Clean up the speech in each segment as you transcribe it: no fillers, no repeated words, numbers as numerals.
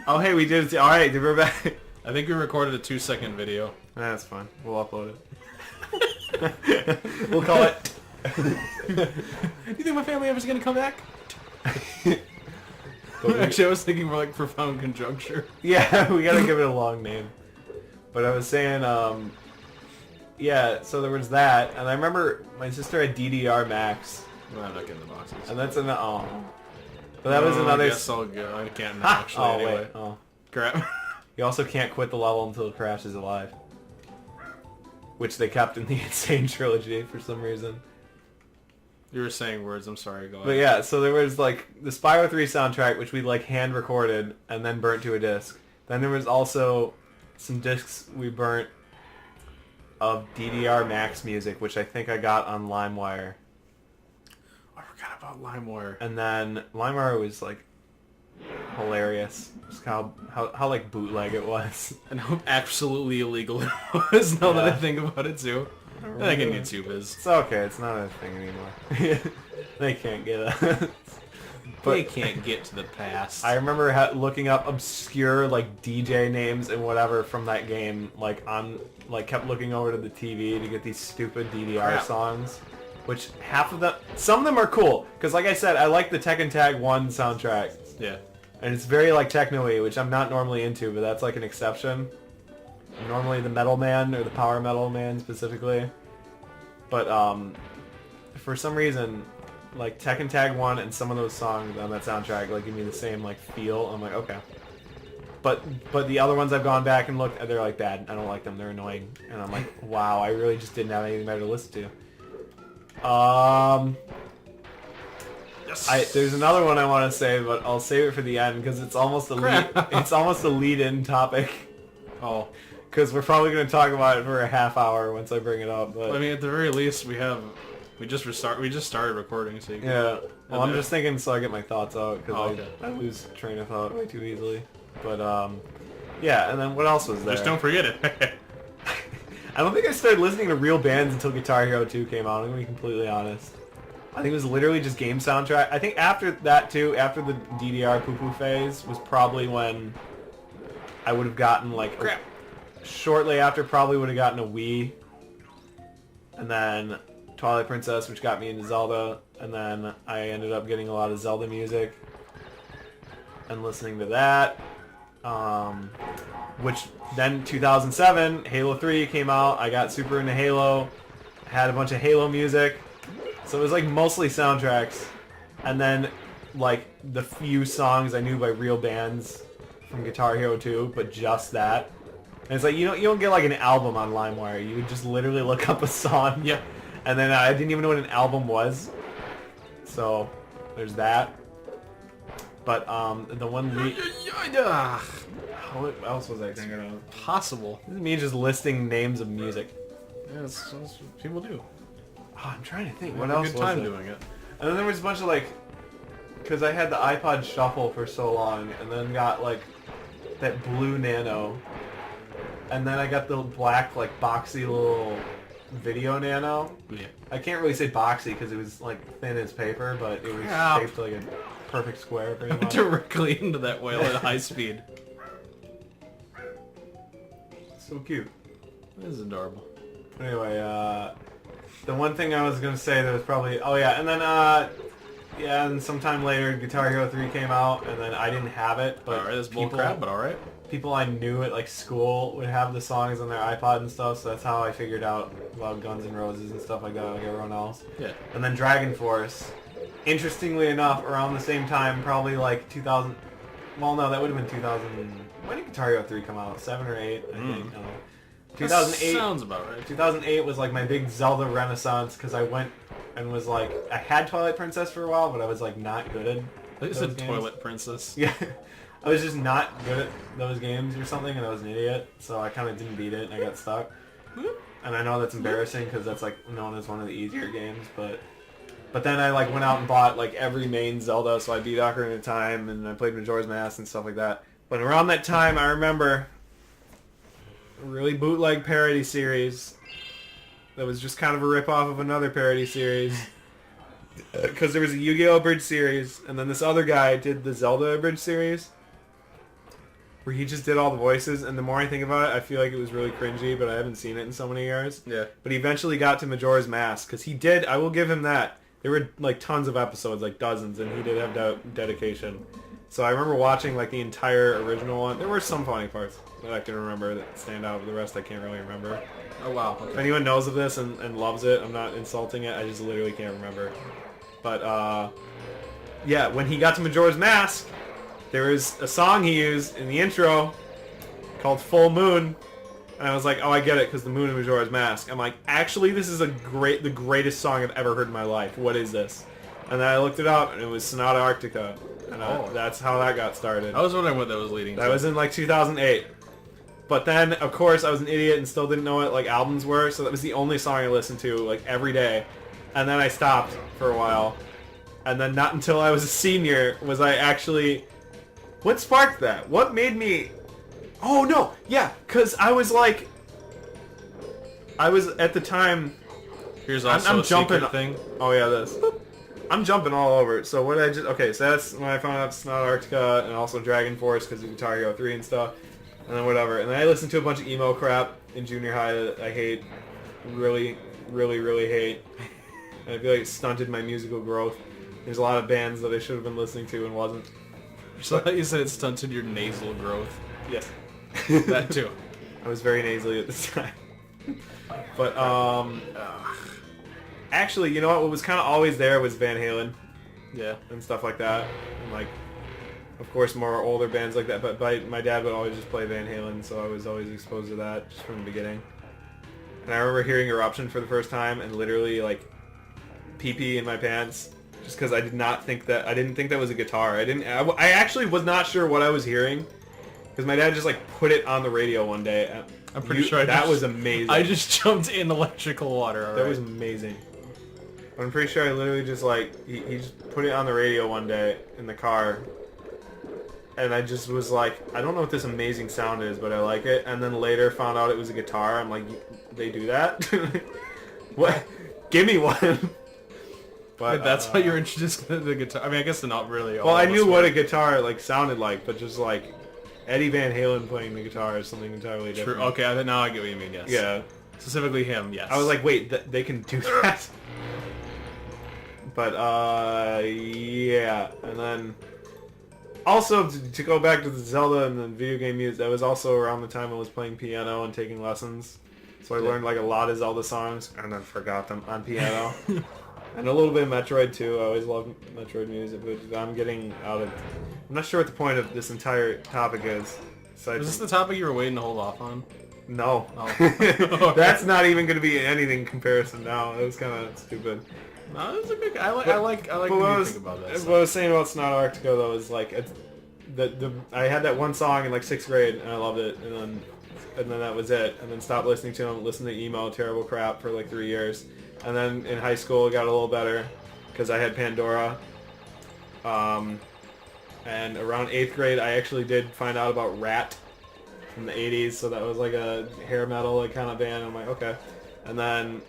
Oh, hey, we did it. All right, we're back. I think we recorded a 2-second video. That's fine. We'll upload it. We'll call it. Do you think my family ever's gonna come back? Actually, I was thinking more like profound conjuncture. Yeah, we gotta give it a long name. But I was saying, yeah, so there was that, and I remember my sister had DDR Max. Well, I'm not getting the boxes. And that's an but that was another. I guess I'll go. I can't actually anyway. Wait. Oh, crap. You also can't quit the level until Crash is alive, which they kept in the Insane trilogy for some reason. You were saying words. I'm sorry. Go ahead. But yeah, so there was like the Spyro 3 soundtrack, which we like hand recorded and then burnt to a disc. Then there was also some discs we burnt of DDR Max music, which I think I got on LimeWire. I forgot about LimeWire. And then LimeWire was like hilarious. Just how like bootleg it was. And how absolutely illegal it was now that I think about it too. I think YouTube is. It's okay, it's not a thing anymore. They can't get it. They can't get to the past. I remember looking up obscure like DJ names and whatever from that game, like kept looking over to the TV to get these stupid DDR songs, which some of them are cool, because like I said, I like the Tekken Tag 1 soundtrack. Yeah. And it's very like techno-y, which I'm not normally into, but that's like an exception. I'm normally the Metal Man, or the Power Metal Man specifically. But for some reason, like Tekken Tag 1 and some of those songs on that soundtrack like give me the same like feel. I'm like, okay. But the other ones I've gone back and looked, they're like bad. I don't like them. They're annoying. And I'm like, wow, I really just didn't have anything better to listen to. Yes. There's another one I want to say, but I'll save it for the end because it's almost a lead-in topic. Oh. Because we're probably going to talk about it for a half hour once I bring it up. But I mean, at the very least, we just started recording, so you can... Yeah. Well, I'm just thinking so I get my thoughts out, because okay. I lose train of thought way too easily. But, yeah, and then what else was there? Just don't forget it. I don't think I started listening to real bands until Guitar Hero 2 came out, I'm going to be completely honest. I think it was literally just game soundtrack. I think after that, too, after the DDR poo-poo phase, was probably when I would have gotten, like... Crap. Shortly after, probably would have gotten a Wii. And then Twilight Princess, which got me into Zelda. And then I ended up getting a lot of Zelda music and listening to that. Which then 2007, Halo 3 came out. I got super into Halo. Had a bunch of Halo music. So it was like mostly soundtracks. And then like the few songs I knew by real bands from Guitar Hero 2, but just that. And it's like, you don't get like an album on LimeWire. You would just literally look up a song. Yeah. And then I didn't even know what an album was. So, there's that. But, the one... What else was I thinking of? Possible. This is me just listing names of music. Yeah, that's what people do. Oh, I'm trying to think. We What have else a good was time it? doing it. And then there was a bunch of like... Because I had the iPod Shuffle for so long, and then got like that blue Nano. And then I got the black, like, boxy little video Nano. Yeah. I can't really say boxy because it was, like, thin as paper, but it was shaped like a perfect square, pretty much. Directly into that whale at high speed. So cute. This is adorable. Anyway, the one thing I was going to say that was probably... Oh, yeah, and then, yeah, and sometime later, Guitar Hero 3 came out, and then I didn't have it, but alright, that's bullcrap, but alright. People I knew at like school would have the songs on their iPod and stuff, so that's how I figured out about Guns N' Roses and stuff like that, like everyone else. Yeah. And then Dragon Force, interestingly enough, around the same time, probably like 2000. Well, no, that would have been 2000. When did Guitar Hero 3 come out? 7 or 8, I think. I don't know. 2008. Sounds about right. 2008 was like my big Zelda renaissance because I went and was like, I had Twilight Princess for a while, but I was like not good at. I think it said Toilet Princess. Yeah. I was just not good at those games or something, and I was an idiot, so I kind of didn't beat it, and I got stuck. And I know that's embarrassing, because that's, like, known as one of the easier games, but then I, like, went out and bought, like, every main Zelda, so I beat Ocarina of Time, and I played Majora's Mask and stuff like that. But around that time, I remember a really bootleg parody series that was just kind of a rip-off of another parody series. Because there was a Yu-Gi-Oh! Abridged series, and then this other guy did the Zelda Abridged series. where he just did all the voices, and the more I think about it, I feel like it was really cringy, but I haven't seen it in so many years. Yeah. But he eventually got to Majora's Mask, because he did, I will give him that. There were like tons of episodes, like dozens, and he did have dedication. So I remember watching like the entire original one. There were some funny parts that I can remember that stand out, but the rest I can't really remember. Oh, wow. If anyone knows of this and loves it, I'm not insulting it, I just literally can't remember. But, yeah, when he got to Majora's Mask, there was a song he used in the intro called Full Moon, and I was like, oh, I get it, because the moon in Majora's Mask. I'm like, actually, this is the greatest song I've ever heard in my life. What is this? And then I looked it up, and it was Sonata Arctica, and that's how that got started. I was wondering what that was leading to. That was in, like, 2008. But then, of course, I was an idiot and still didn't know what, like, albums were, so that was the only song I listened to, like, every day. And then I stopped for a while. And then not until I was a senior was I actually... What sparked that? What made me... Oh, no! Yeah, because I was, like... I was, at the time... Here's also I'm a jumping... secret thing. Oh, yeah, this. I'm jumping all over it. So what I just... Okay, so that's when I found out Sonata Arctica and also Dragon Force because of Guitar Hero 3 and stuff. And then whatever. And then I listened to a bunch of emo crap in junior high that I hate. Really, really, really hate. And I feel like it stunted my musical growth. There's a lot of bands that I should have been listening to and wasn't. So I thought you said it stunted your nasal growth. Yes. That too. I was very nasally at this time. But, actually, you know what? What was kind of always there was Van Halen. Yeah. And stuff like that. And, like, of course, more older bands like that. But my dad would always just play Van Halen, so I was always exposed to that just from the beginning. And I remember hearing Eruption for the first time and literally, like, pee-pee in my pants. Just because I didn't think that was a guitar. I actually was not sure what I was hearing. Because my dad just, like, put it on the radio one day. I'm pretty sure that was amazing. I just jumped in electrical water. That was amazing. I'm pretty sure I literally just, like, he just put it on the radio one day in the car. And I just was like, I don't know what this amazing sound is, but I like it. And then later found out it was a guitar. I'm like, they do that? What? Give me one. But that's why you're introduced to the guitar. I mean, I guess not really. Well, I knew what a guitar like sounded like, but just like Eddie Van Halen playing the guitar is something entirely different. True. Okay, now I get what you mean. Yes. Yeah. Specifically him. Yes. I was like, wait, they can do that. But yeah, and then also to go back to the Zelda and the video game music, that was also around the time I was playing piano and taking lessons. So I learned like a lot of Zelda songs and then forgot them on piano. And a little bit of Metroid too. I always loved Metroid music, but I'm getting out of... I'm not sure what the point of this entire topic is. Is this the topic you were waiting to hold off on? No. Oh. That's not even going to be anything in comparison now. It was kind of stupid. No, it's a good... I like when you think about that. What I was saying about Sonata Arctica though is like... I had that one song in like 6th grade and I loved it, and then that was it. And then stopped listening to them, listened to emo, terrible crap for like 3 years. And then in high school it got a little better because I had Pandora. And around 8th grade I actually did find out about Rat from the 80s, so that was like a hair metal like kind of band. I'm like, okay. And then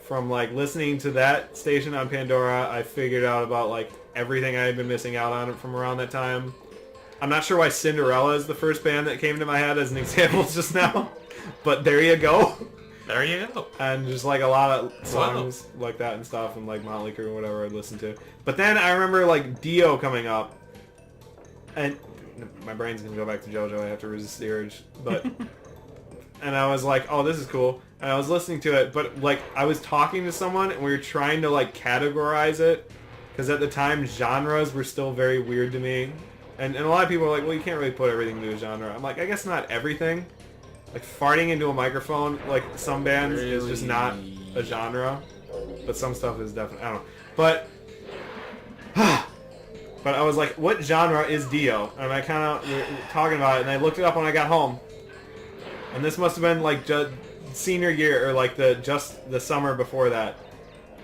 from like listening to that station on Pandora, I figured out about like everything I had been missing out on from around that time. I'm not sure why Cinderella is the first band that came to my head as an example just now, but there you go. There you go. And just like a lot of songs like that and stuff, and like Motley Crue or whatever I'd listen to. But then I remember like Dio coming up, and my brain's gonna go back to JoJo. I have to resist the urge, but and I was like, oh, this is cool. And I was listening to it, but like I was talking to someone and we were trying to like categorize it, because at the time genres were still very weird to me, and a lot of people are like, well, you can't really put everything into a genre. I'm like, I guess not everything. Like farting into a microphone, like some bands is just not a genre, but some stuff is definitely, I don't know. But I was like, what genre is Dio? And I kind of we were talking about it, and I looked it up when I got home. And this must have been like senior year or like just the summer before that.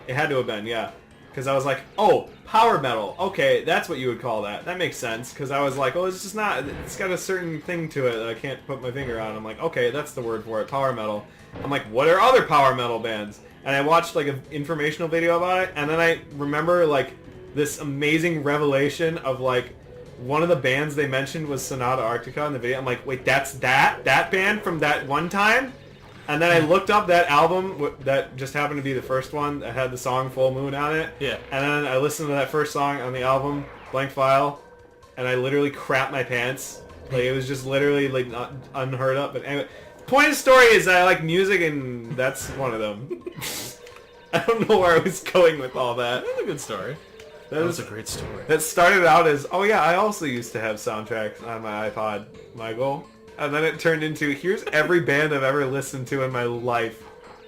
It had to have been, yeah. Because I was like, oh, power metal. Okay, that's what you would call that. That makes sense. Because I was like, oh, it's just not... It's got a certain thing to it that I can't put my finger on. I'm like, okay, that's the word for it, power metal. I'm like, what are other power metal bands? And I watched like an informational video about it, and then I remember like this amazing revelation of like one of the bands they mentioned was Sonata Arctica in the video. I'm like, wait, that's that band from that one time? And then I looked up that album that just happened to be the first one that had the song Full Moon on it. Yeah. And then I listened to that first song on the album, Blank File, and I literally crapped my pants. Like, it was just literally, like, not unheard of. But anyway, point of the story is that I like music, and that's one of them. I don't know where I was going with all that. That's a good story. That was a great story. That started out as, oh yeah, I also used to have soundtracks on my iPod, Michael. And then it turned into, here's every band I've ever listened to in my life.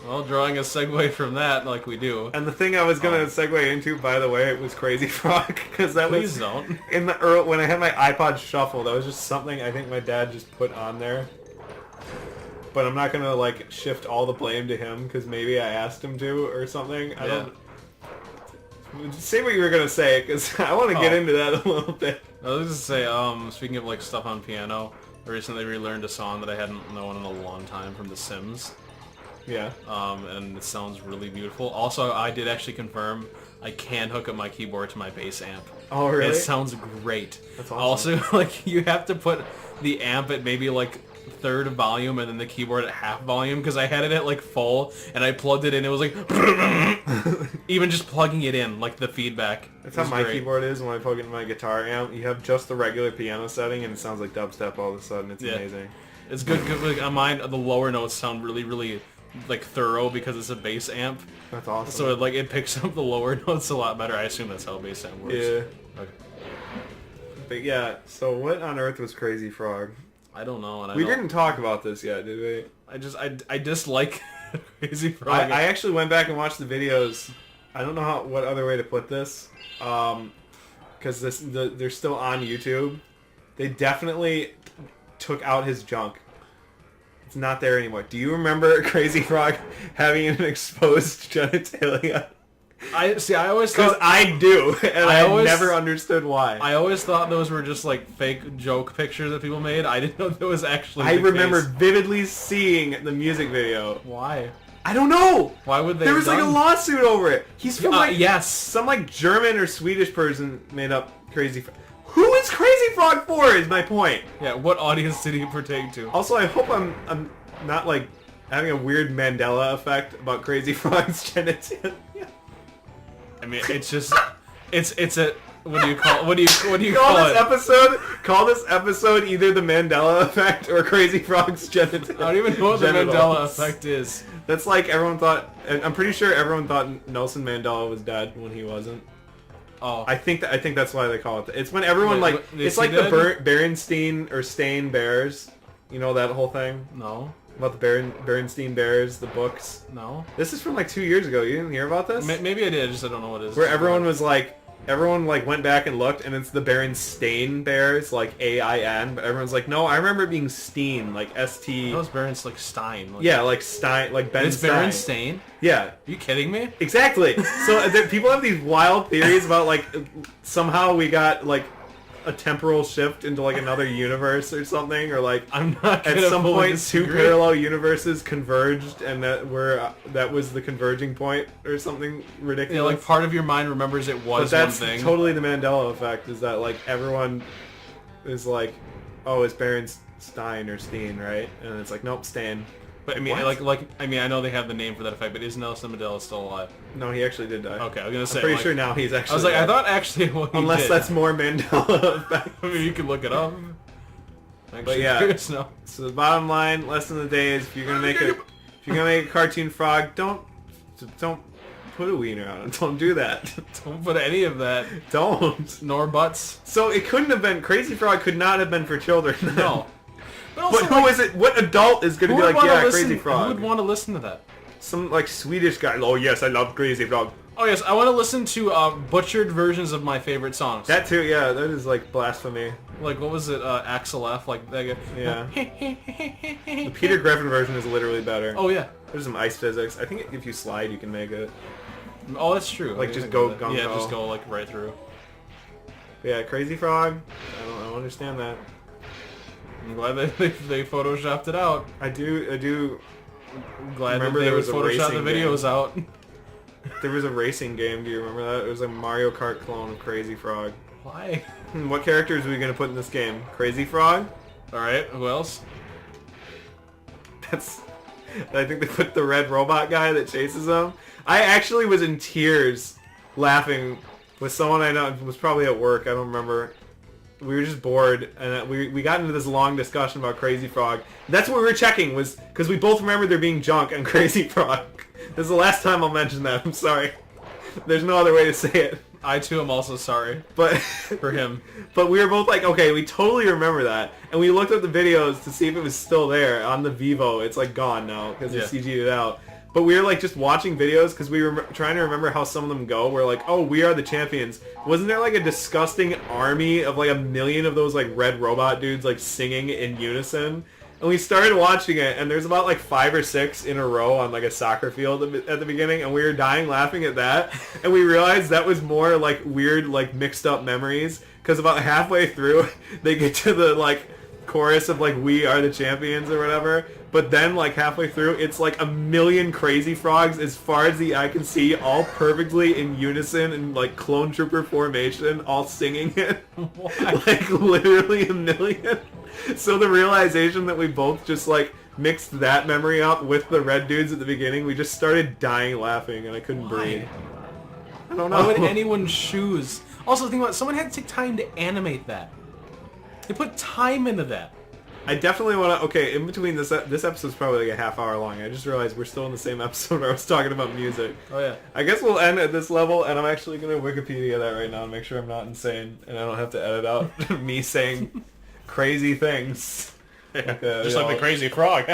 Well, drawing a segue from that, like we do. And the thing I was going to segue into, by the way, it was Crazy Frog. Because that Please was, don't. in the when I had my iPod Shuffle, that was just something I think my dad just put on there. But I'm not going to, like, shift all the blame to him, because maybe I asked him to, or something. I don't... Say what you were going to say, because I want to get into that a little bit. I was just say, speaking of, like, stuff on piano, I recently relearned a song that I hadn't known in a long time from The Sims. Yeah. And it sounds really beautiful. Also, I did actually confirm I can hook up my keyboard to my bass amp. Oh, really? It sounds great. That's awesome. Also, like, you have to put the amp at maybe, like, third volume and then the keyboard at half volume, because I had it at, like, full, and I plugged it in, it was like... Even just plugging it in, like, the feedback. That's how my keyboard is when I plug it in my guitar amp. You have just the regular piano setting, and it sounds like dubstep all of a sudden. It's amazing. It's good, like, on mine, the lower notes sound really, really, like, thorough because it's a bass amp. That's awesome. So, like, it picks up the lower notes a lot better. I assume that's how a bass amp works. Yeah. Okay. But yeah, so what on earth was Crazy Frog? I don't know. And we didn't talk about this yet, did we? I dislike Crazy Frog. I actually went back and watched the videos. I don't know what other way to put this, because they're still on YouTube. They definitely took out his junk. It's not there anymore. Do you remember Crazy Frog having an exposed genitalia? I always because thought... I do, and I never understood why. I always thought those were just, like, fake joke pictures that people made. I didn't know that was actually I the remember case. vividly seeing the music video. Why? I don't know. Why would they? There was like a lawsuit over it. He's from like some like German or Swedish person made up Crazy Frog. Who is Crazy Frog for? Is my point. Yeah. What audience did he pertain to? Also, I hope I'm not like having a weird Mandela effect about Crazy Frog's genitalia. I mean, it's just it's a what do you call Call this episode either the Mandela effect or Crazy Frog's genitalia. I don't even know what the Mandela effect is. That's like everyone thought. I'm pretty sure everyone thought Nelson Mandela was dead when he wasn't. Oh, I think that's why they call it that. It's when everyone Wait, it's like the Berenstein or Stain Bears. You know that whole thing? No. About the Berenstein Bears, the books? No. This is from like 2 years ago. You didn't hear about this? Maybe I did. I don't know what it is. Where everyone was like, everyone like went back and looked, and it's the Berenstain Bears, like A-I-N, but everyone's like, no, I remember it being Steen, like S-T. That was Berens like Stein. Like, yeah, like Stein, like Ben it's Stein. It's Berenstain? Yeah. Are you kidding me? Exactly. So people have these wild theories about like somehow we got like a temporal shift into like another universe or something, or like I'm not at some point two parallel universes converged, and that was the converging point or something ridiculous. Yeah, like part of your mind remembers it was one thing. That's totally the Mandela effect. Is that like everyone is like, oh, it's Berenstein or Steen, right? And it's like, nope, Stain. But I mean, I know they have the name for that effect, but is Nelson Mandela still alive? No, he actually did die. Okay, I was gonna say. I'm pretty sure now he's actually. I was like, dead. I thought actually. Well, unless that's more Mandela effect. I mean, you can look it up. But yeah. So the bottom line, lesson of the day is if you're gonna make a cartoon frog, don't put a wiener on it. Don't do that. Don't put any of that. Don't. Nor butts. So it couldn't have been Crazy Frog. Could not have been for children. No. But who is it? What adult is going to be like, yeah, Crazy Frog? Who would want to listen to that? Some like Swedish guy. Oh yes, I love Crazy Frog. Oh yes, I want to listen to butchered versions of my favorite songs. That too, yeah. That is like blasphemy. Like what was it? Axel F. Like that guy. Yeah. The Peter Griffin version is literally better. Oh yeah. There's some ice physics. I think if you slide, you can make it. Oh, that's true. Like just go gung-ho. Yeah, just go like right through. Yeah, Crazy Frog. I don't understand that. I'm glad they photoshopped it out. I do. I'm glad that they photoshopped the videos out. There was a racing game. Do you remember that? It was a Mario Kart clone of Crazy Frog. Why? What characters are we gonna put in this game? Crazy Frog? Alright, who else? That's... I think they put the red robot guy that chases them. I actually was in tears laughing with someone I know. It was probably at work. I don't remember. We were just bored, and we got into this long discussion about Crazy Frog. That's what we were checking, was because we both remember there being junk on Crazy Frog. This is the last time I'll mention that. I'm sorry. There's no other way to say it. I too am also sorry But for him. But we were both like, okay, we totally remember that. And we looked up the videos to see if it was still there on the Vivo. It's like gone now because they CG'd it out. But we were like just watching videos because we were trying to remember how some of them go. We're like, oh, we are the champions. Wasn't there like a disgusting army of like 1 million of those like red robot dudes like singing in unison? And we started watching it, and there's about like 5 or 6 in a row on like a soccer field at the beginning, and we were dying laughing at that. And we realized that was more like weird, like mixed up memories, because about halfway through, they get to the like chorus of like "We are the champions" or whatever. But then like halfway through, it's like 1 million Crazy Frogs as far as the eye can see, all perfectly in unison in like clone trooper formation, all singing it. Like literally 1 million. So the realization that we both just like mixed that memory up with the red dudes at the beginning, we just started dying laughing, and I couldn't breathe. I don't know. Why would anyone choose? Also, think about it, someone had to take time to animate that. They put time into that. I definitely want to... Okay, in between this episode's probably like a half hour long. I just realized we're still in the same episode where I was talking about music. Oh yeah. I guess we'll end at this level, and I'm actually going to Wikipedia that right now and make sure I'm not insane, and I don't have to edit out me saying crazy things. Just like the Crazy Frog.